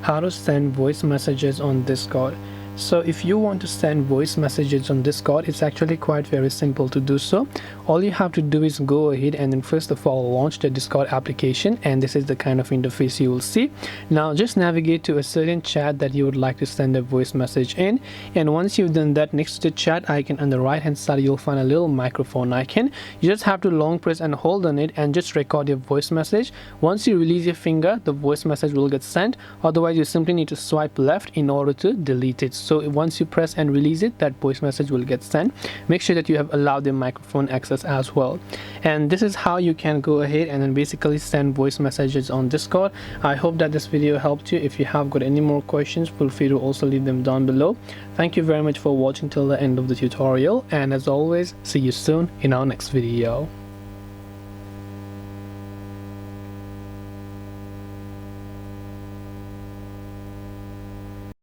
how to send voice messages on Discord. So if you want to send voice messages on Discord, it's actually quite very simple to do so. All you have to do is go ahead and then first of all launch the Discord application, and this is the kind of interface you will see. Now just navigate to a certain chat that you would like to send a voice message in, and once you've done that, next to the chat icon on the right hand side you'll find a little microphone icon. You just have to long press and hold on it and just record your voice message. Once you release your finger, the voice message will get sent. Otherwise you simply need to swipe left in order to delete it. So once you press and release it, that voice message will get sent. Make sure that you have allowed the microphone access as well. And this is how you can go ahead and then basically send voice messages on Discord. I hope that this video helped you. If you have got any more questions, feel free to also leave them down below. Thank you very much for watching till the end of the tutorial, and as always, see you soon in our next video.